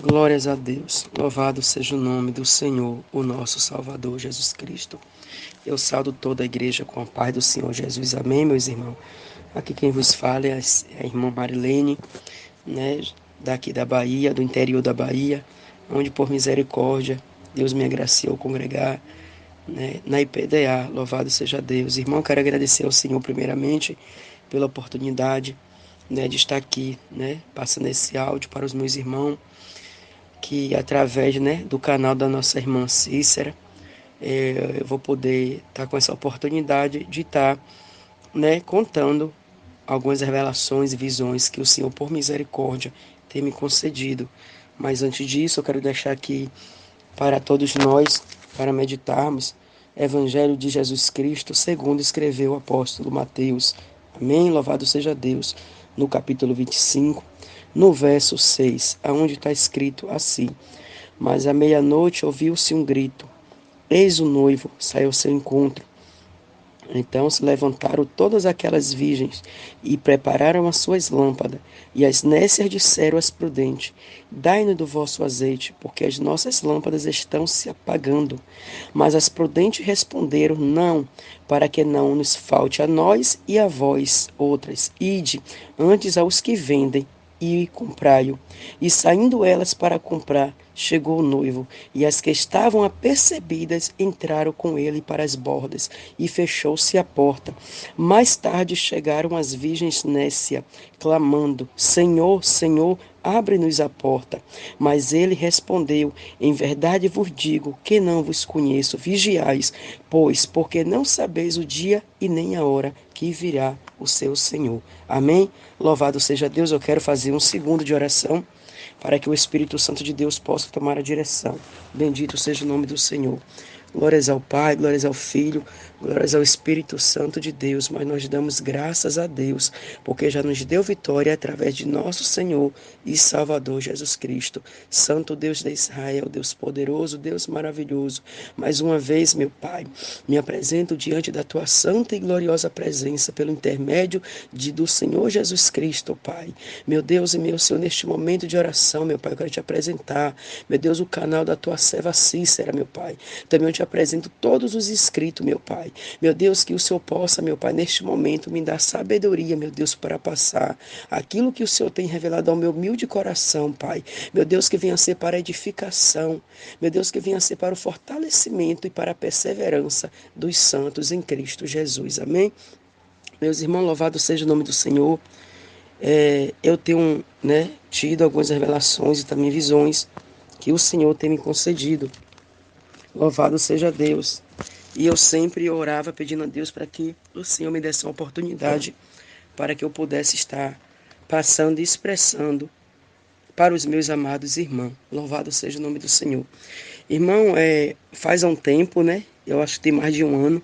Glórias a Deus, louvado seja o nome do Senhor, o nosso Salvador Jesus Cristo. Eu saldo toda a igreja com a paz do Senhor Jesus, amém, meus irmãos? Aqui quem vos fala é a irmã Marilene, né, daqui da Bahia, do interior da Bahia, onde por misericórdia Deus me agraciou congregar, né, na IPDA, louvado seja Deus. Irmão, quero agradecer ao Senhor primeiramente pela oportunidade, né, de estar aqui, né, passando esse áudio para os meus irmãos, que através, né, do canal da nossa irmã Cícera, eu vou poder estar com essa oportunidade de estar, né, contando algumas revelações e visões que o Senhor, por misericórdia, tem me concedido. Mas antes disso, eu quero deixar aqui para todos nós, para meditarmos, Evangelho de Jesus Cristo, segundo escreveu o apóstolo Mateus. Amém? Louvado seja Deus. No capítulo 25, no verso 6, aonde está escrito assim: Mas à meia-noite ouviu-se um grito: Eis o noivo, saiu ao seu encontro. Então se levantaram todas aquelas virgens e prepararam as suas lâmpadas. E as nécias disseram às prudentes: Dai-nos do vosso azeite, porque as nossas lâmpadas estão se apagando. Mas as prudentes responderam: Não, para que não nos falte a nós e a vós outras. Ide antes aos que vendem e comprai-o. E saindo elas para comprar, chegou o noivo, e as que estavam apercebidas entraram com ele para as bordas, e fechou-se a porta. Mais tarde chegaram as virgens nécias, clamando: Senhor, Senhor, abre-nos a porta. Mas ele respondeu: Em verdade vos digo que não vos conheço. Vigiais, pois, porque não sabeis o dia e nem a hora que virá o seu Senhor. Amém? Louvado seja Deus. Eu quero fazer um segundo de oração para que o Espírito Santo de Deus possa tomar a direção. Bendito seja o nome do Senhor. Glórias ao Pai, glórias ao Filho, glórias ao Espírito Santo de Deus. Mas nós damos graças a Deus, porque já nos deu vitória através de nosso Senhor e Salvador Jesus Cristo. Santo Deus de Israel, Deus poderoso, Deus maravilhoso. Mais uma vez, meu Pai, me apresento diante da Tua santa e gloriosa presença pelo intermédio do Senhor Jesus Cristo, Pai. Meu Deus e meu Senhor, neste momento de oração, meu Pai, eu quero te apresentar, meu Deus, o canal da Tua serva Cícera, meu Pai. Também eu te apresento todos os inscritos, meu Pai. Meu Deus, que o Senhor possa, meu Pai, neste momento me dar sabedoria, meu Deus, para passar aquilo que o Senhor tem revelado ao meu humilde coração, Pai. Meu Deus, que venha ser para a edificação. Meu Deus, que venha ser para o fortalecimento e para a perseverança dos santos em Cristo Jesus. Amém? Meus irmãos, louvado seja o nome do Senhor. Eu tenho, né, tido algumas revelações e também visões que o Senhor tem me concedido. Louvado seja Deus. E eu sempre orava pedindo a Deus para que o Senhor me desse uma oportunidade para que eu pudesse estar passando e expressando para os meus amados irmãos. Louvado seja o nome do Senhor. Irmão, faz um tempo, né? Eu acho que tem mais de um ano,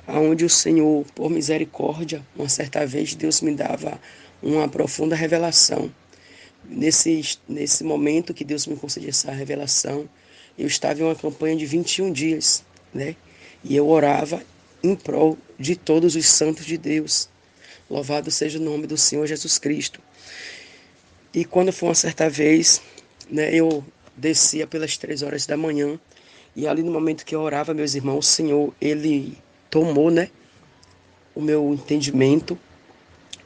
onde o Senhor, por misericórdia, uma certa vez Deus me dava uma profunda revelação. Nesse momento que Deus me concedeu essa revelação, eu estava em uma campanha de 21 dias, né? E eu orava em prol de todos os santos de Deus. Louvado seja o nome do Senhor Jesus Cristo. E quando foi uma certa vez, né, eu descia pelas 3 horas da manhã, e ali no momento que eu orava, meus irmãos, o Senhor, Ele tomou, né, o meu entendimento,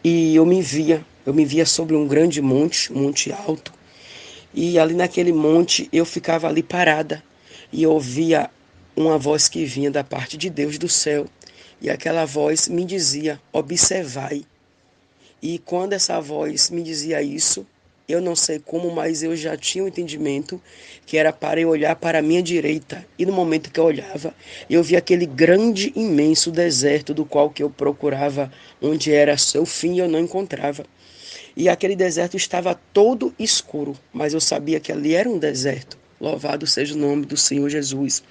e eu me via sobre um grande monte, um monte alto, e ali naquele monte eu ficava ali parada, e eu ouvia uma voz que vinha da parte de Deus do céu, e aquela voz me dizia: observai. E quando essa voz me dizia isso, eu não sei como, mas eu já tinha um entendimento que era para eu olhar para a minha direita. E no momento que eu olhava, eu vi aquele grande, imenso deserto do qual que eu procurava, onde era seu fim, e eu não encontrava. E aquele deserto estava todo escuro, mas eu sabia que ali era um deserto. Louvado seja o nome do Senhor Jesus.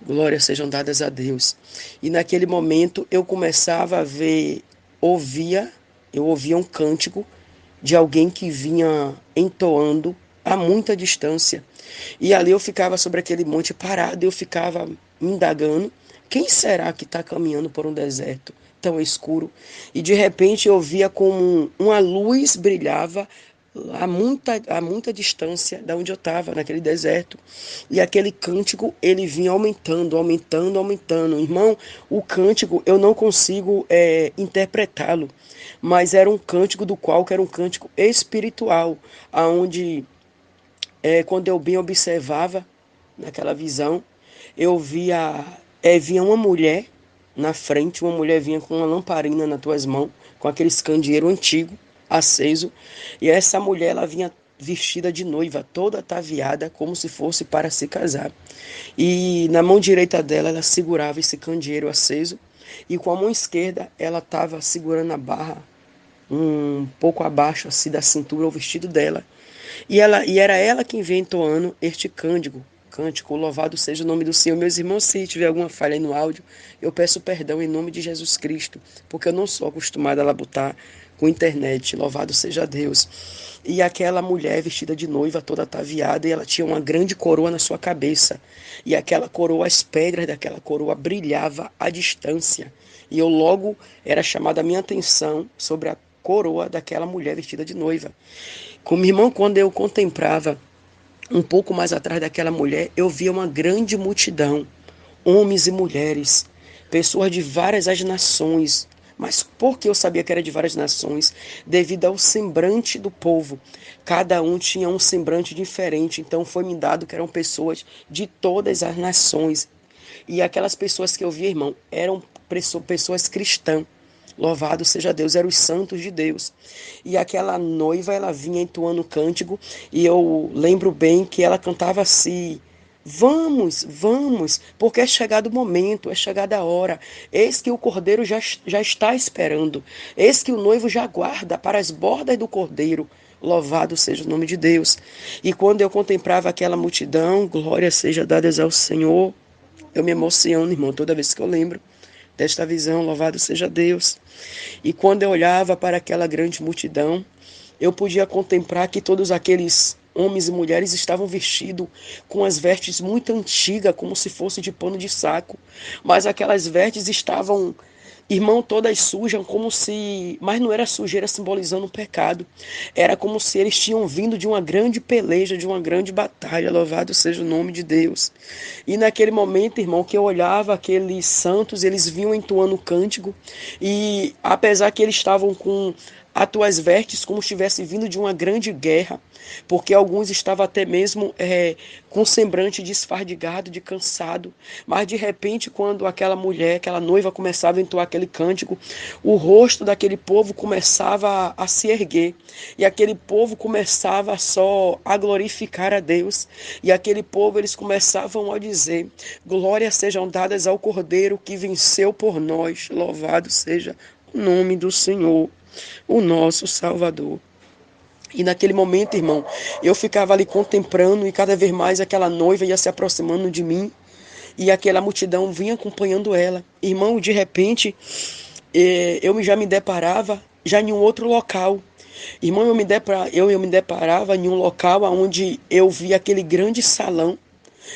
Glórias sejam dadas a Deus. E naquele momento eu começava a ver, ouvia, eu ouvia um cântico de alguém que vinha entoando a muita distância. E ali eu ficava sobre aquele monte parado, eu ficava indagando: quem será que está caminhando por um deserto tão escuro? E de repente eu via como uma luz brilhava a muita distância da onde eu estava, naquele deserto. E aquele cântico, ele vinha aumentando, aumentando, aumentando. Irmão, o cântico, eu não consigo interpretá-lo, mas era um cântico do qual que era um cântico espiritual, aonde quando eu bem observava naquela visão, eu vinha uma mulher na frente, uma mulher vinha com uma lamparina nas tuas mãos, com aquele candeeiro antigo, aceso, e essa mulher, ela vinha vestida de noiva, toda ataviada, como se fosse para se casar. E na mão direita dela, ela segurava esse candeeiro aceso, e com a mão esquerda, ela estava segurando a barra um pouco abaixo assim da cintura, o vestido dela. E era ela quem veio entoando este cântico, louvado seja o nome do Senhor. Meus irmãos, se tiver alguma falha aí no áudio, eu peço perdão em nome de Jesus Cristo, porque eu não sou acostumada a labutar com internet, louvado seja Deus. E aquela mulher vestida de noiva, toda ataviada, e ela tinha uma grande coroa na sua cabeça. E aquela coroa, as pedras daquela coroa brilhava à distância. E eu logo era chamada a minha atenção sobre a coroa daquela mulher vestida de noiva. Como irmão, quando eu contemplava um pouco mais atrás daquela mulher, eu via uma grande multidão, homens e mulheres, pessoas de várias as nações. Mas por que eu sabia que era de várias nações? Devido ao semblante do povo. Cada um tinha um semblante diferente, então foi me dado que eram pessoas de todas as nações. E aquelas pessoas que eu via, irmão, eram pessoas cristãs. Louvado seja Deus, eram os santos de Deus. E aquela noiva, ela vinha entoando cântico, e eu lembro bem que ela cantava assim: vamos, vamos, porque é chegado o momento, é chegada a hora. Eis que o cordeiro já está esperando. Eis que o noivo já aguarda para as bordas do cordeiro. Louvado seja o nome de Deus. E quando eu contemplava aquela multidão, glória seja dada ao Senhor, eu me emociono, irmão, toda vez que eu lembro desta visão, louvado seja Deus. E quando eu olhava para aquela grande multidão, eu podia contemplar que todos aqueles homens e mulheres estavam vestidos com as vestes muito antigas, como se fosse de pano de saco. Mas aquelas vestes estavam, irmão, todas sujas, como se... Mas não era sujeira simbolizando o pecado. Era como se eles tinham vindo de uma grande peleja, de uma grande batalha. Louvado seja o nome de Deus. E naquele momento, irmão, que eu olhava aqueles santos, eles vinham entoando cântico. E apesar que eles estavam com as tuas vestes como se estivesse vindo de uma grande guerra, porque alguns estavam até mesmo com semblante desfardigado, de cansado, mas de repente quando aquela mulher, aquela noiva começava a entoar aquele cântico, o rosto daquele povo começava a se erguer, e aquele povo começava só a glorificar a Deus, e aquele povo eles começavam a dizer: glórias sejam dadas ao Cordeiro que venceu por nós, louvado seja o nome do Senhor, o nosso Salvador. E naquele momento, irmão, eu ficava ali contemplando, e cada vez mais aquela noiva ia se aproximando de mim, e aquela multidão vinha acompanhando ela. Irmão, de repente, eu já me deparava já em um outro local. Irmão, eu me deparava em um local onde eu via aquele grande salão,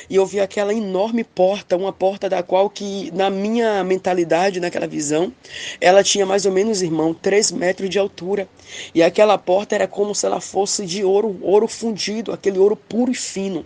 e eu vi aquela enorme porta, uma porta da qual que, na minha mentalidade, naquela visão, ela tinha mais ou menos, irmão, 3 metros de altura. E aquela porta era como se ela fosse de ouro, ouro fundido, aquele ouro puro e fino.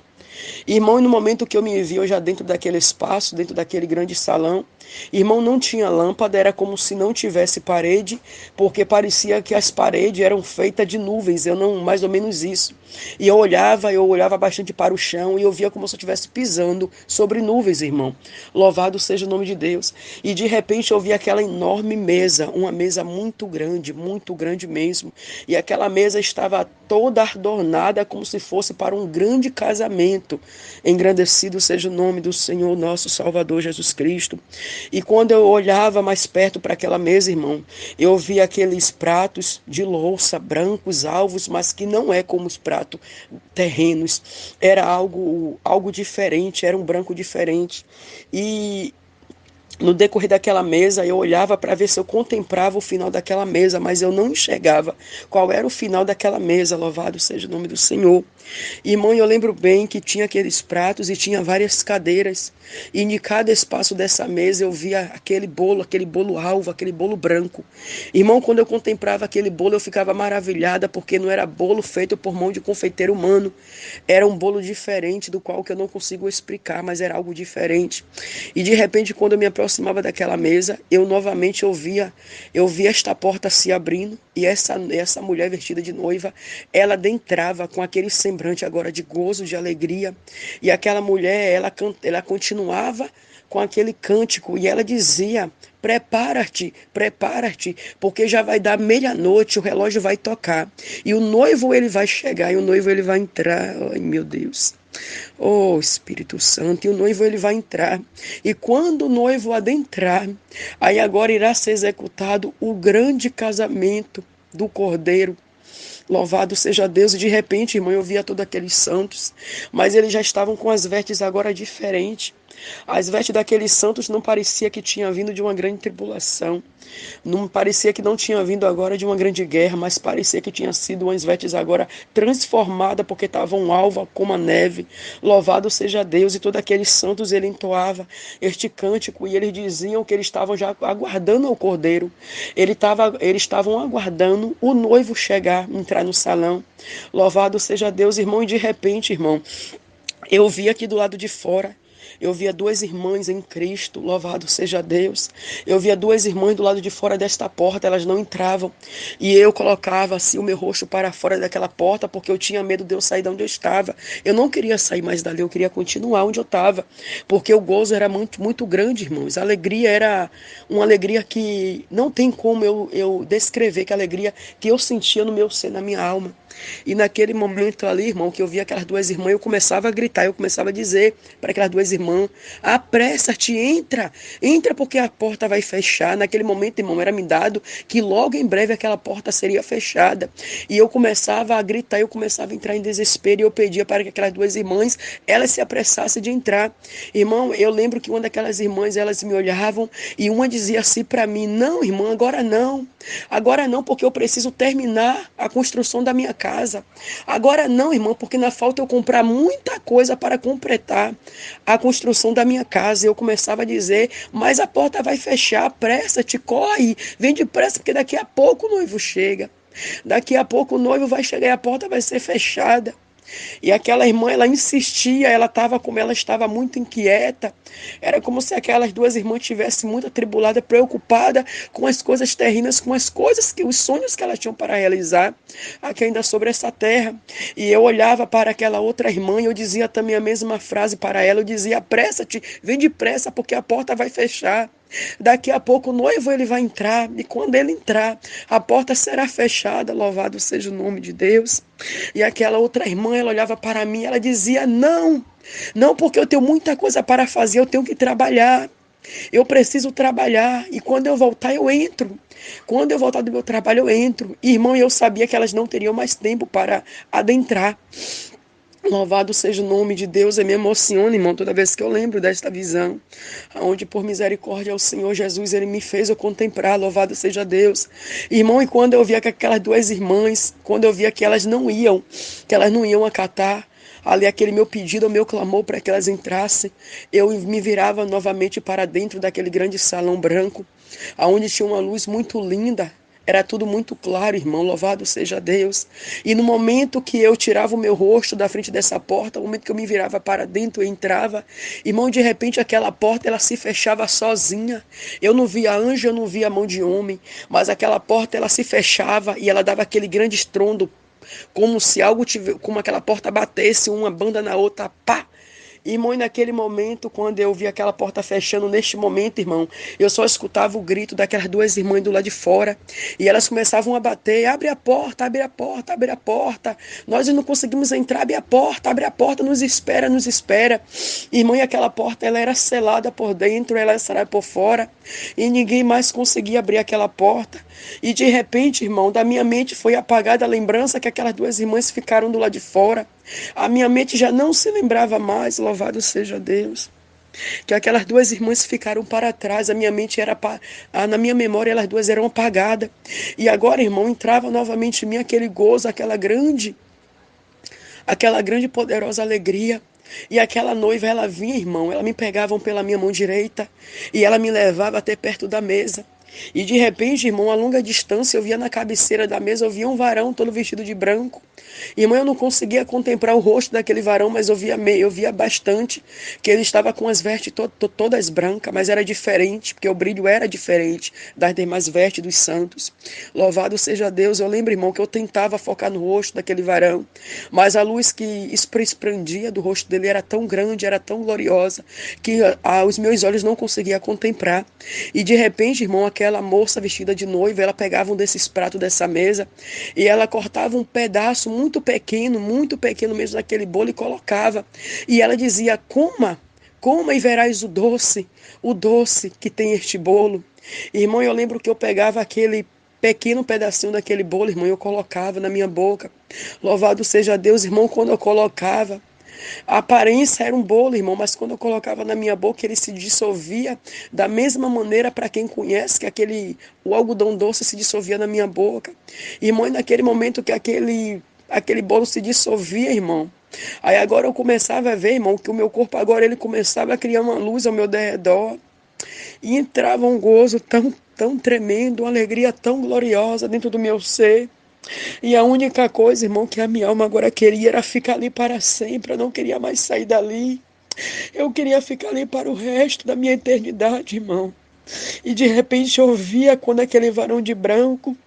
Irmão, e no momento que eu me vi, eu já dentro daquele espaço, dentro daquele grande salão, irmão, não tinha lâmpada, era como se não tivesse parede, porque parecia que as paredes eram feitas de nuvens, eu não, mais ou menos isso. E eu olhava bastante para o chão, e eu via como se eu estivesse pisando sobre nuvens, irmão. Louvado seja o nome de Deus. E de repente eu vi aquela enorme mesa, uma mesa muito grande mesmo. E aquela mesa estava toda adornada como se fosse para um grande casamento. Engrandecido seja o nome do Senhor nosso Salvador Jesus Cristo. E quando eu olhava mais perto para aquela mesa, irmão, eu via aqueles pratos de louça brancos, alvos, mas que não é como os pratos terrenos. Era algo diferente, era um branco diferente. E No decorrer daquela mesa, eu olhava para ver se eu contemplava o final daquela mesa, mas eu não enxergava qual era o final daquela mesa. Louvado seja o nome do Senhor. Irmão, eu lembro bem que tinha aqueles pratos e tinha várias cadeiras. E em cada espaço dessa mesa eu via aquele bolo alvo, aquele bolo branco. Irmão, quando eu contemplava aquele bolo, eu ficava maravilhada, porque não era bolo feito por mão de confeiteiro humano. Era um bolo diferente, do qual que eu não consigo explicar, mas era algo diferente. E de repente, quando eu me aproximava daquela mesa, eu novamente eu via esta porta se abrindo, e essa mulher vestida de noiva, ela adentrava com aquele semblante agora de gozo, de alegria. E aquela mulher, ela continuava com aquele cântico, e ela dizia: prepara-te, prepara-te, porque já vai dar meia-noite, o relógio vai tocar, e o noivo ele vai chegar, e o noivo ele vai entrar. Ai, meu Deus. Oh, Espírito Santo, e o noivo ele vai entrar. E quando o noivo adentrar, aí agora irá ser executado o grande casamento do Cordeiro. Louvado seja Deus. E de repente, irmão, eu via todos aqueles santos, mas eles já estavam com as vestes agora diferentes. As vestes daqueles santos não parecia que tinha vindo de uma grande tribulação. Não parecia que não tinha vindo agora de uma grande guerra, mas parecia que tinha sido umas vestes agora transformadas, porque estavam alva como a neve. Louvado seja Deus. E todos aqueles santos, ele entoava este cântico, e eles diziam que eles estavam já aguardando o Cordeiro. Eles estavam aguardando o noivo chegar, entrar no salão. Louvado seja Deus, irmão. E de repente, irmão, eu vi aqui do lado de fora, eu via duas irmãs em Cristo, louvado seja Deus. Eu via duas irmãs do lado de fora desta porta, elas não entravam. E eu colocava assim o meu rosto para fora daquela porta, porque eu tinha medo de eu sair de onde eu estava. Eu não queria sair mais dali, eu queria continuar onde eu estava, porque o gozo era muito, muito grande, irmãos. A alegria era uma alegria que não tem como eu descrever, que a alegria que eu sentia no meu ser, na minha alma. E naquele momento ali, irmão, que eu via aquelas duas irmãs, eu começava a gritar, eu começava a dizer para aquelas duas irmãs: apressa-te, entra, entra, porque a porta vai fechar. Naquele momento, irmão, era me dado que logo em breve aquela porta seria fechada. E eu começava a gritar, eu começava a entrar em desespero, e eu pedia para que aquelas duas irmãs, elas se apressassem de entrar. Irmão, eu lembro que uma daquelas irmãs, elas me olhavam, e uma dizia assim para mim: não, irmã, agora não, porque eu preciso terminar a construção da minha casa. Agora não, irmão, porque na falta eu comprar muita coisa para completar a construção da minha casa. Eu começava a dizer: mas a porta vai fechar, apressa-te, corre, vem depressa, porque daqui a pouco o noivo chega. Daqui a pouco o noivo vai chegar e a porta vai ser fechada. E aquela irmã, ela insistia, ela estava muito inquieta. Era como se aquelas duas irmãs tivessem muito atribulada, preocupada com as coisas terrenas, com as coisas os sonhos que elas tinham para realizar aqui ainda sobre essa terra. E eu olhava para aquela outra irmã e eu dizia também a mesma frase para ela. Eu dizia: apressa-te, vem depressa, porque a porta vai fechar. Daqui a pouco o noivo ele vai entrar, e quando ele entrar, a porta será fechada. Louvado seja o nome de Deus. E aquela outra irmã, ela olhava para mim, ela dizia: não, não, porque eu tenho muita coisa para fazer, eu tenho que trabalhar. Eu preciso trabalhar, e quando eu voltar eu entro. Quando eu voltar do meu trabalho eu entro. Irmão, eu sabia que elas não teriam mais tempo para adentrar. Louvado seja o nome de Deus. Eu me emociono, irmão, toda vez que eu lembro desta visão, onde por misericórdia o Senhor Jesus, ele me fez eu contemplar. Louvado seja Deus. Irmão, e quando eu via que aquelas duas irmãs, quando eu via que elas não iam acatar ali aquele meu pedido, o meu clamor para que elas entrassem, eu me virava novamente para dentro daquele grande salão branco, aonde tinha uma luz muito linda. Era tudo muito claro, irmão, louvado seja Deus. E no momento que eu tirava o meu rosto da frente dessa porta, no momento que eu me virava para dentro e entrava, irmão, de repente aquela porta ela se fechava sozinha. Eu não via anjo, eu não via mão de homem, mas aquela porta ela se fechava e ela dava aquele grande estrondo, como se algo tivesse, como aquela porta batesse uma banda na outra, pá! Irmão, e naquele momento, quando eu vi aquela porta fechando, neste momento, irmão, eu só escutava o grito daquelas duas irmãs do lado de fora. E elas começavam a bater: abre a porta, abre a porta, abre a porta. Nós não conseguimos entrar, abre a porta, nos espera, nos espera. Irmão, e aquela porta, ela era selada por dentro, ela era selada por fora. E ninguém mais conseguia abrir aquela porta. E de repente, irmão, da minha mente foi apagada a lembrança que aquelas duas irmãs ficaram do lado de fora. A minha mente já não se lembrava mais, louvado seja Deus. que aquelas duas irmãs ficaram para trás, a minha mente era, na minha memória elas duas eram apagadas. E agora, irmão, entrava novamente em mim aquele gozo, aquela grande e poderosa alegria. E aquela noiva, ela vinha, irmão, ela me pegava pela minha mão direita e ela me levava até perto da mesa. E de repente, irmão, a longa distância, eu via na cabeceira da mesa, eu via um varão todo vestido de branco. Irmão, eu não conseguia contemplar o rosto daquele varão, mas eu via bastante que ele estava com as vestes todas brancas, mas era diferente, porque o brilho era diferente das demais vestes dos santos. Louvado seja Deus. Eu lembro, irmão, que eu tentava focar no rosto daquele varão, mas a luz que expandia do rosto dele era tão grande, era tão gloriosa, que os meus olhos não conseguiam contemplar. E de repente, irmão, aquela moça vestida de noiva, ela pegava um desses pratos dessa mesa e ela cortava um pedaço muito pequeno mesmo daquele bolo e colocava. E ela dizia: coma e verás o doce que tem este bolo. Irmão, eu lembro que eu pegava aquele pequeno pedacinho daquele bolo, irmão, eu colocava na minha boca. Louvado seja Deus, irmão, quando eu colocava, a aparência era um bolo, irmão, mas quando eu colocava na minha boca, ele se dissolvia da mesma maneira, para quem conhece, que o algodão doce se dissolvia na minha boca. Irmão, e naquele momento que aquele bolo se dissolvia, irmão, aí agora eu começava a ver, irmão, que o meu corpo agora ele começava a criar uma luz ao meu redor. E entrava um gozo tão tremendo, uma alegria tão gloriosa dentro do meu ser. E a única coisa, irmão, que a minha alma agora queria era ficar ali para sempre. Eu não queria mais sair dali. Eu queria ficar ali para o resto da minha eternidade, irmão. E de repente eu via quando aquele varão de branco,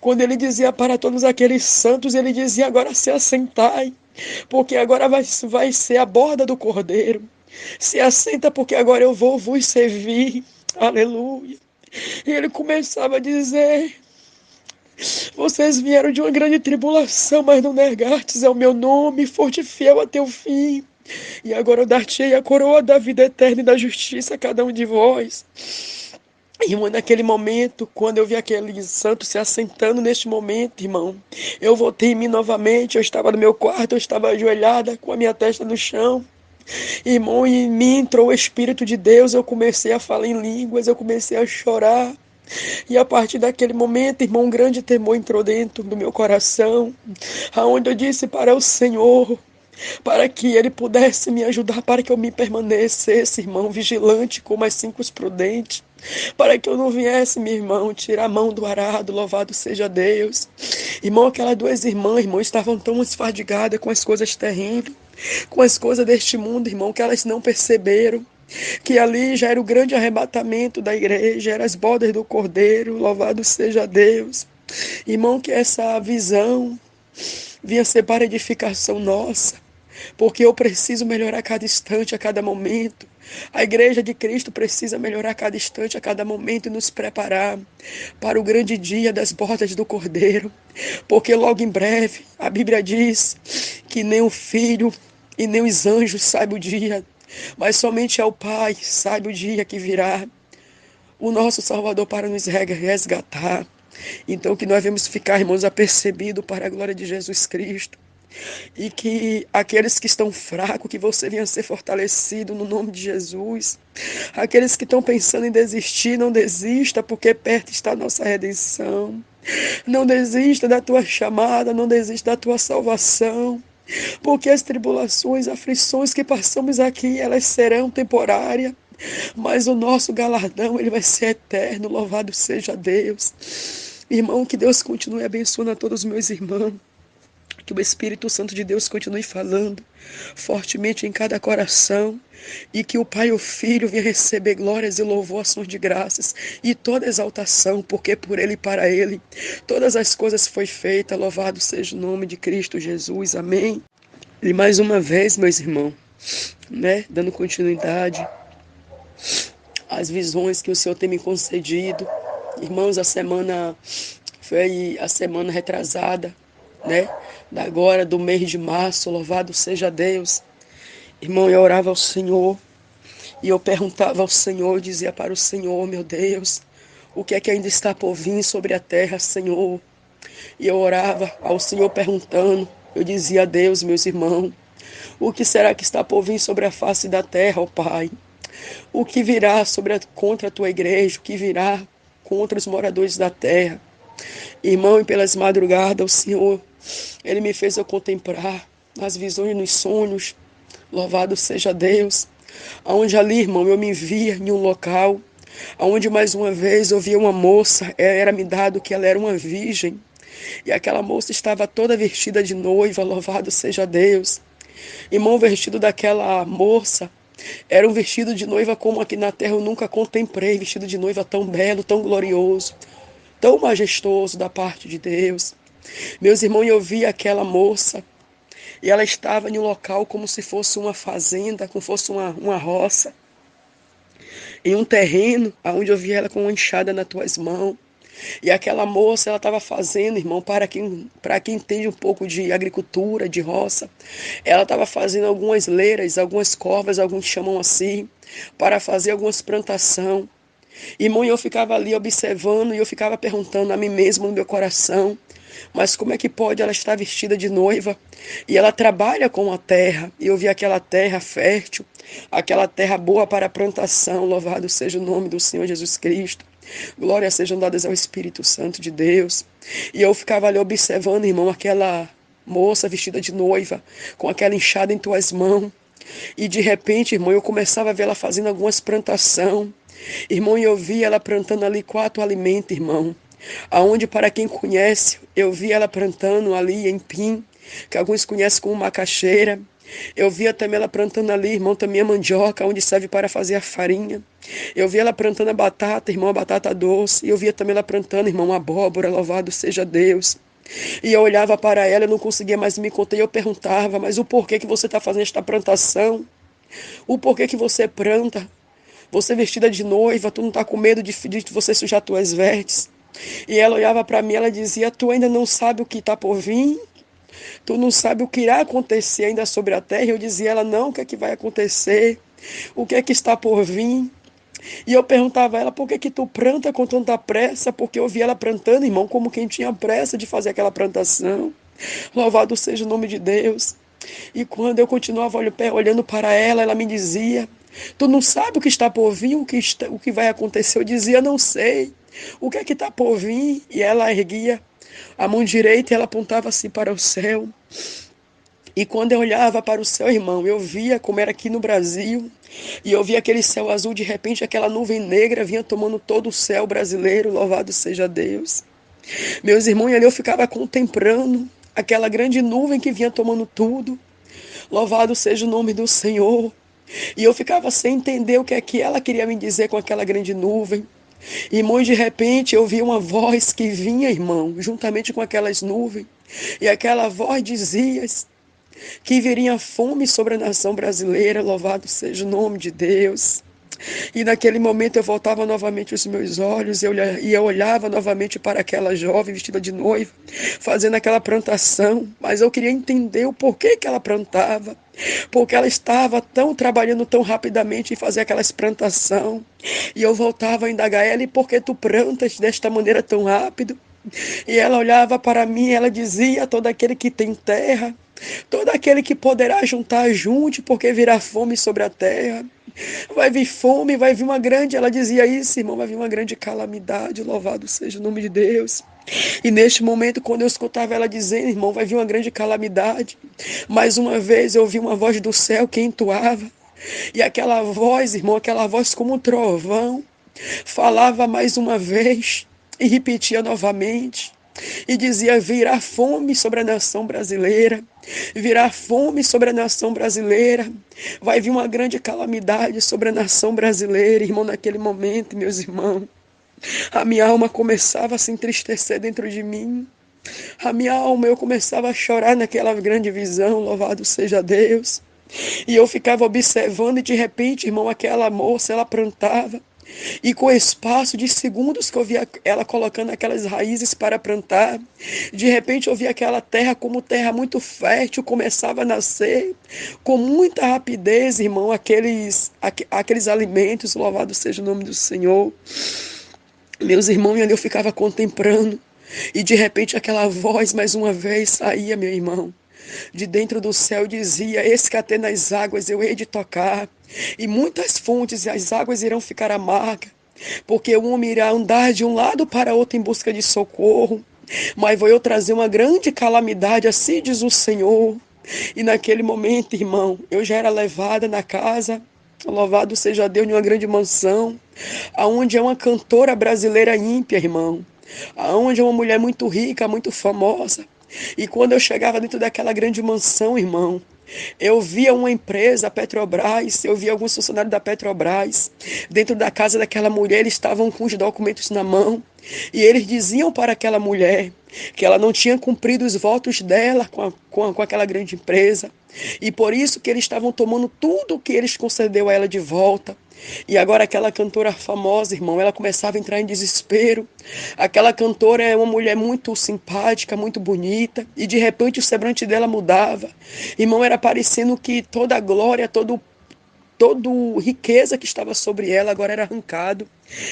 quando ele dizia para todos aqueles santos, ele dizia: agora se assentai, porque agora vai ser a borda do cordeiro. Se assenta, porque agora eu vou vos servir. Aleluia. E ele começava a dizer: vocês vieram de uma grande tribulação, mas não negastes ao meu nome, foste fiel até o fim. E agora eu dar-te-ei a coroa da vida eterna e da justiça a cada um de vós. Irmão, naquele momento, quando eu vi aquele santo se assentando neste momento, irmão, eu voltei em mim novamente. Eu estava no meu quarto, eu estava ajoelhada com a minha testa no chão. Irmão, e em mim entrou o Espírito de Deus. Eu comecei a falar em línguas, eu comecei a chorar. E a partir daquele momento, irmão, um grande temor entrou dentro do meu coração, aonde eu disse para o Senhor, para que Ele pudesse me ajudar, para que eu me permanecesse, irmão, vigilante como as 5 prudentes, para que eu não viesse, meu irmão, tirar a mão do arado. Louvado seja Deus. Irmão, aquelas duas irmãs, irmão, estavam tão esfardigadas com as coisas terríveis, com as coisas deste mundo, irmão, que elas não perceberam que ali já era o grande arrebatamento da igreja, eram as bodas do Cordeiro. Louvado seja Deus. Irmão, que essa visão vinha ser para edificação nossa, porque eu preciso melhorar a cada instante, a cada momento. A igreja de Cristo precisa melhorar a cada instante, a cada momento, e nos preparar para o grande dia das bodas do Cordeiro, porque logo em breve a Bíblia diz que nem o Filho e nem os anjos sabem o dia, mas somente é o Pai sabe o dia que virá, o nosso Salvador, para nos resgatar. Então que nós devemos ficar, irmãos, apercebidos para a glória de Jesus Cristo. E que aqueles que estão fracos, que você venha ser fortalecido no nome de Jesus. Aqueles que estão pensando em desistir, não desista, porque perto está a nossa redenção. Não desista da tua chamada, não desista da tua salvação. Porque as tribulações, aflições que passamos aqui, elas serão temporárias. Mas o nosso galardão, ele vai ser eterno. Louvado seja Deus. Irmão, que Deus continue abençoando a todos os meus irmãos. Que o Espírito Santo de Deus continue falando fortemente em cada coração. E que o Pai e o Filho venham receber glórias e louvor, ações de graças e toda exaltação, porque por Ele e para Ele todas as coisas foi feita. Louvado seja o nome de Cristo Jesus. Amém. E mais uma vez, meus irmãos, dando continuidade às visões que o Senhor tem me concedido. Irmãos, a semana foi a semana retrasada, agora do mês de março. Louvado seja Deus. Irmão, eu orava ao Senhor e eu perguntava ao Senhor, dizia para o Senhor: meu Deus, o que é que ainda está por vir sobre a terra, Senhor? E eu orava ao Senhor perguntando, eu dizia a Deus, meus irmãos: o que será que está por vir sobre a face da terra, ó Pai? O que virá contra a tua igreja, o que virá contra os moradores da terra. Irmão, e pelas madrugadas, o Senhor, Ele me fez eu contemplar nas visões e nos sonhos. Louvado seja Deus. Aonde ali, irmão, eu me via em um local, aonde mais uma vez eu via uma moça, era-me dado que ela era uma virgem, e aquela moça estava toda vestida de noiva, louvado seja Deus. Irmão, o vestido daquela moça era um vestido de noiva como aqui na terra eu nunca contemplei, vestido de noiva tão belo, tão glorioso, tão majestoso da parte de Deus. Meus irmãos, eu vi aquela moça e ela estava em um local como se fosse uma fazenda, como fosse uma roça, em um terreno, onde eu vi ela com uma enxada nas tuas mãos. E aquela moça, ela estava fazendo, irmão, para quem entende um pouco de agricultura, de roça, ela estava fazendo algumas leiras, algumas covas, alguns chamam assim, para fazer algumas plantação. Irmão, eu ficava ali observando e eu ficava perguntando a mim mesmo no meu coração, mas como é que pode ela estar vestida de noiva e ela trabalha com a terra? E eu vi aquela terra fértil, aquela terra boa para a plantação, louvado seja o nome do Senhor Jesus Cristo. Glórias sejam dadas ao Espírito Santo de Deus. E eu ficava ali observando, irmão, aquela moça vestida de noiva, com aquela enxada em tuas mãos. E de repente, irmão, eu começava a ver ela fazendo algumas plantação. Irmão, e eu vi ela plantando ali 4 alimentos, irmão. Aonde, para quem conhece, eu vi ela plantando ali em pim, que alguns conhecem como macaxeira. Eu via também ela plantando ali, irmão, também a mandioca, onde serve para fazer a farinha. Eu via ela plantando a batata, irmão, a batata doce. E eu via também ela plantando, irmão, a abóbora, louvado seja Deus. E eu olhava para ela, eu não conseguia mais me conter. E eu perguntava, mas o porquê que você está fazendo esta plantação? O porquê que você planta? Você vestida de noiva, tu não está com medo de você sujar tuas vestes? E ela olhava para mim, ela dizia, tu ainda não sabe o que está por vir? Tu não sabe o que irá acontecer ainda sobre a terra? Eu dizia, ela, não, o que é que vai acontecer? O que é que está por vir? E eu perguntava a ela, por que que tu planta com tanta pressa? Porque eu vi ela plantando, irmão, como quem tinha pressa de fazer aquela plantação. Louvado seja o nome de Deus. E quando eu continuava olhando para ela, ela me dizia, tu não sabe o que está por vir, o que vai acontecer? Eu dizia, não sei. O que é que está por vir? E ela erguia a mão direita e ela apontava assim para o céu. E quando eu olhava para o céu, irmão, eu via como era aqui no Brasil. E eu via aquele céu azul, de repente aquela nuvem negra vinha tomando todo o céu brasileiro, louvado seja Deus. Meus irmãos, ali eu ficava contemplando aquela grande nuvem que vinha tomando tudo. Louvado seja o nome do Senhor. E eu ficava sem entender o que é que ela queria me dizer com aquela grande nuvem. Irmão, de repente eu vi uma voz que vinha, irmão, juntamente com aquelas nuvens. E aquela voz dizia que viria fome sobre a nação brasileira, louvado seja o nome de Deus. E naquele momento eu voltava novamente os meus olhos e eu olhava novamente para aquela jovem vestida de noiva, fazendo aquela plantação, mas eu queria entender o porquê que ela plantava, porque ela estava trabalhando tão rapidamente em fazer aquelas plantação. E eu voltava a indagar ela, e por que tu plantas desta maneira tão rápido? E ela olhava para mim e ela dizia, todo aquele que tem terra, todo aquele que poderá juntar junte, porque virá fome sobre a terra. Vai vir fome, vai vir uma grande, ela dizia isso, irmão, vai vir uma grande calamidade, louvado seja o nome de Deus. E neste momento, quando eu escutava ela dizendo, irmão, vai vir uma grande calamidade, mais uma vez eu ouvi uma voz do céu que entoava, e aquela voz, irmão, aquela voz como um trovão, falava mais uma vez, e repetia novamente, e dizia, virá fome sobre a nação brasileira, virá fome sobre a nação brasileira, vai vir uma grande calamidade sobre a nação brasileira. Irmão, naquele momento, meus irmãos, a minha alma começava a se entristecer dentro de mim, a minha alma, eu começava a chorar naquela grande visão, louvado seja Deus. E eu ficava observando e de repente, irmão, aquela moça, ela plantava, e com o espaço de segundos que eu via ela colocando aquelas raízes para plantar, de repente eu via aquela terra como terra muito fértil, começava a nascer com muita rapidez, irmão, aqueles alimentos, louvado seja o nome do Senhor. Meus irmãos, e ali eu ficava contemplando, e de repente aquela voz mais uma vez saía, meu irmão. de dentro do céu dizia: eis que até nas águas eu hei de tocar, e muitas fontes e as águas irão ficar amargas, porque o homem irá andar de um lado para outro em busca de socorro, mas vou eu trazer uma grande calamidade, assim diz o Senhor. E naquele momento, irmão, eu já era levada na casa, louvado seja Deus, de uma grande mansão, aonde é uma cantora brasileira ímpia, irmão, aonde é uma mulher muito rica, muito famosa. E quando eu chegava dentro daquela grande mansão, irmão, eu via uma empresa, a Petrobras, eu via alguns funcionários da Petrobras. Dentro da casa daquela mulher, eles estavam com os documentos na mão. E eles diziam para aquela mulher que ela não tinha cumprido os votos dela com aquela grande empresa. E por isso que eles estavam tomando tudo o que eles concedeu a ela de volta. E agora aquela cantora famosa, irmão, ela começava a entrar em desespero. Aquela cantora é uma mulher muito simpática, muito bonita, e de repente o semblante dela mudava. Irmão, era parecendo que toda a glória, toda riqueza que estava sobre ela agora era arrancado.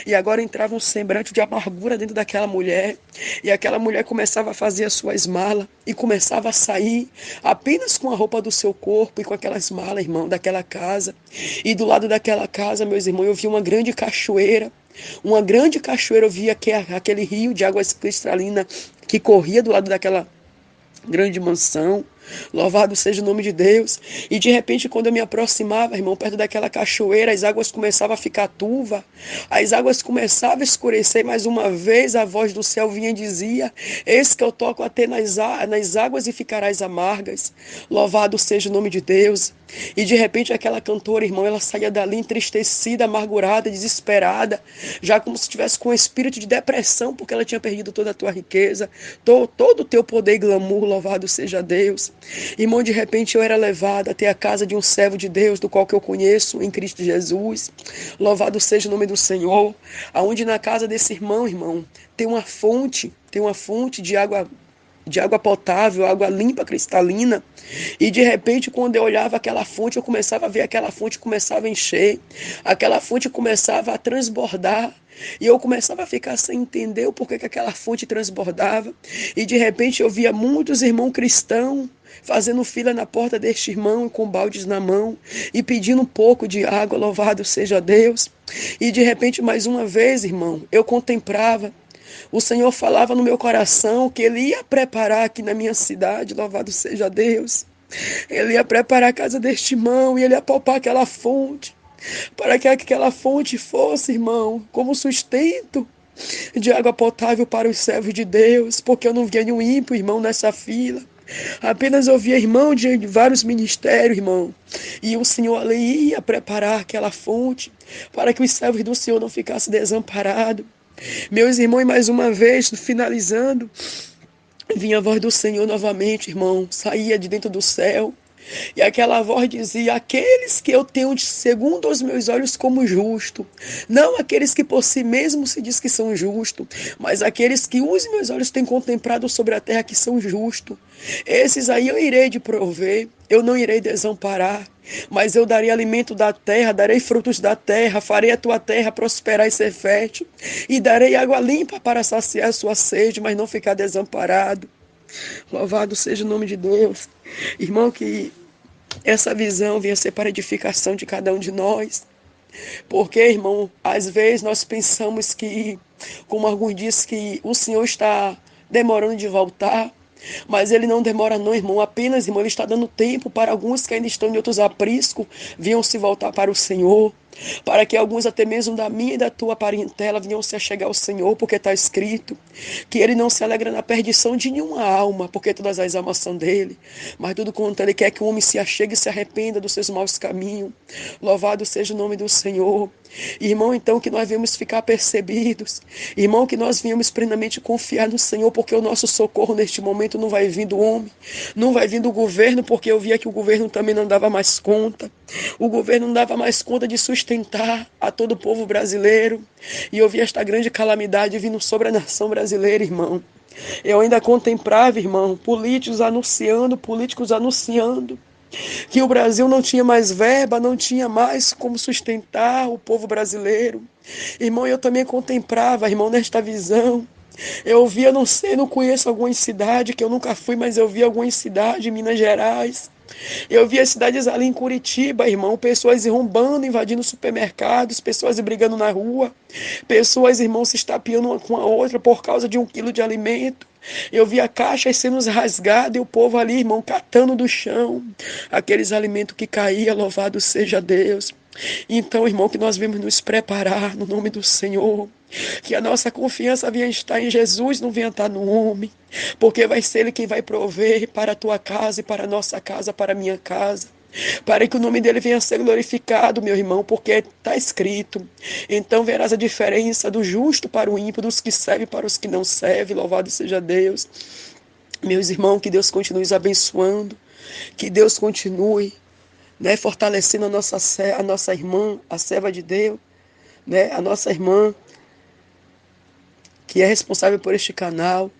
E agora entrava um semblante de amargura dentro daquela mulher. E aquela mulher começava a fazer as suas malas e começava a sair apenas com a roupa do seu corpo e com aquelas malas, irmão, daquela casa. E do lado daquela casa, meus irmãos, eu vi uma grande cachoeira. Uma grande cachoeira, eu via aquele rio de águas cristalinas que corria do lado daquela grande mansão. Louvado seja o nome de Deus. E de repente, quando eu me aproximava, irmão, perto daquela cachoeira, as águas começavam a ficar turvas, as águas começavam a escurecer. Mais uma vez a voz do céu vinha e dizia: eis que eu toco até nas águas e ficarás amargas. Louvado seja o nome de Deus. E de repente aquela cantora, irmão, ela saía dali entristecida, amargurada, desesperada, já como se estivesse com um espírito de depressão, porque ela tinha perdido toda a tua riqueza, todo o teu poder e glamour. Louvado seja Deus. Irmão, de repente eu era levada até a casa de um servo de Deus, do qual que eu conheço em Cristo Jesus. Louvado seja o nome do Senhor. Aonde na casa desse irmão, tem uma fonte de água potável, água limpa, cristalina. E de repente, quando eu olhava aquela fonte, eu começava a ver aquela fonte começava a encher, aquela fonte começava a transbordar. E eu começava a ficar sem entender o porquê que aquela fonte transbordava. E de repente eu via muitos irmãos cristãos fazendo fila na porta deste irmão com baldes na mão e pedindo um pouco de água. Louvado seja Deus. E de repente, mais uma vez, irmão, eu contemplava. O Senhor falava no meu coração que Ele ia preparar aqui na minha cidade, louvado seja Deus. Ele ia preparar a casa deste irmão e Ele ia poupar aquela fonte, para que aquela fonte fosse, irmão, como sustento de água potável para os servos de Deus, porque eu não via nenhum ímpio, irmão, nessa fila. Apenas eu via irmão de vários ministérios, irmão. E o Senhor ali ia preparar aquela fonte para que os servos do Senhor não ficassem desamparados. Meus irmãos, e mais uma vez, finalizando, vinha a voz do Senhor novamente, irmão, saía de dentro do céu. E aquela voz dizia: aqueles que eu tenho segundo os meus olhos como justo, não aqueles que por si mesmos se diz que são justos, mas aqueles que os meus olhos têm contemplado sobre a terra que são justos. Esses aí eu irei de prover, eu não irei desamparar, mas eu darei alimento da terra, darei frutos da terra, farei a tua terra prosperar e ser fértil, e darei água limpa para saciar a sua sede, mas não ficar desamparado. Louvado seja o nome de Deus. Irmão, que essa visão venha ser para a edificação de cada um de nós. Porque, irmão, às vezes nós pensamos que, como alguns dizem, que o Senhor está demorando de voltar. Mas Ele não demora não, irmão. Apenas, irmão, Ele está dando tempo para alguns que ainda estão em outros apriscos, venham se voltar para o Senhor. Para que alguns até mesmo da minha e da tua parentela venham se achegar ao Senhor, porque está escrito que Ele não se alegra na perdição de nenhuma alma, porque todas as almas são dele. Mas tudo quanto Ele quer que o homem se achegue e se arrependa dos seus maus caminhos. Louvado seja o nome do Senhor. Irmão, então que nós viemos ficar percebidos. Irmão, que nós viemos plenamente confiar no Senhor, porque o nosso socorro neste momento não vai vir do homem, não vai vir do governo, porque eu via que o governo também não dava mais conta. O governo não dava mais conta de sustentar a todo o povo brasileiro. E eu vi esta grande calamidade vindo sobre a nação brasileira, irmão. Eu ainda contemplava, irmão, políticos anunciando que o Brasil não tinha mais verba, não tinha mais como sustentar o povo brasileiro. Irmão, eu também contemplava, irmão, nesta visão, Eu vi, eu não sei, não conheço algumas cidades que eu nunca fui, mas eu vi algumas cidades em Minas Gerais. Eu vi as cidades ali em Curitiba, irmão, pessoas irrombando, invadindo supermercados, pessoas brigando na rua, pessoas, irmão, se estapeando uma com a outra por causa de 1 quilo de alimento. Eu vi a caixa sendo rasgada e o povo ali, irmão, catando do chão aqueles alimentos que caíam, louvado seja Deus. Então, irmão, que nós vamos nos preparar no nome do Senhor. Que a nossa confiança venha estar em Jesus, não venha estar no homem. Porque vai ser Ele quem vai prover para a tua casa e para a nossa casa, para a minha casa. Para que o nome dele venha a ser glorificado, meu irmão, porque está escrito. Então verás a diferença do justo para o ímpio, dos que servem para os que não servem. Louvado seja Deus. Meus irmãos, que Deus continue os abençoando. Que Deus continue, né, fortalecendo a nossa irmã, a serva de Deus, né, a nossa irmã que é responsável por este canal.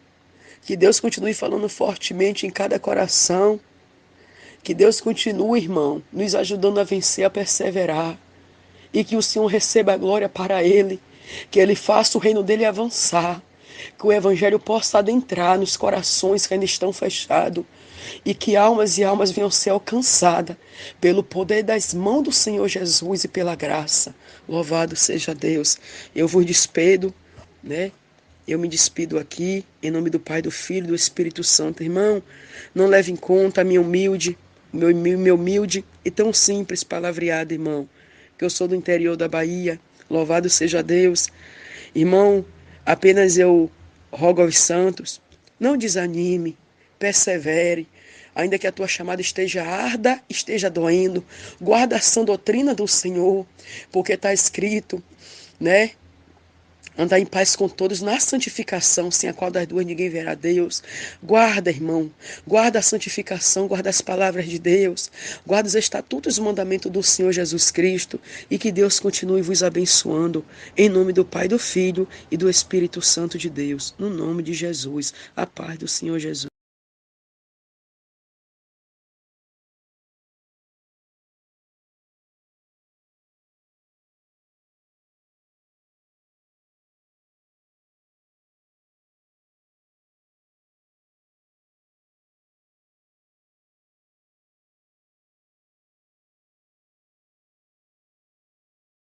Que Deus continue falando fortemente em cada coração. Que Deus continue, irmão, nos ajudando a vencer, a perseverar. E que o Senhor receba a glória para Ele. Que Ele faça o reino dEle avançar. Que o Evangelho possa adentrar nos corações que ainda estão fechados. E que almas e almas venham ser alcançadas pelo poder das mãos do Senhor Jesus e pela graça. Louvado seja Deus. Eu vos despedo, né? Eu me despido aqui, em nome do Pai, do Filho e do Espírito Santo. Irmão, não leve em conta a minha humilde, meu humilde e tão simples palavreado, irmão, que eu sou do interior da Bahia. Louvado seja Deus. Irmão, apenas eu rogo aos santos, não desanime, persevere, ainda que a tua chamada esteja arda, esteja doendo, guarda a sã doutrina do Senhor, porque está escrito, né? Andar em paz com todos na santificação, sem a qual das duas ninguém verá Deus. Guarda, irmão, guarda a santificação, guarda as palavras de Deus, guarda os estatutos e mandamentos do Senhor Jesus Cristo, e que Deus continue vos abençoando, em nome do Pai, do Filho e do Espírito Santo de Deus, no nome de Jesus, a paz do Senhor Jesus.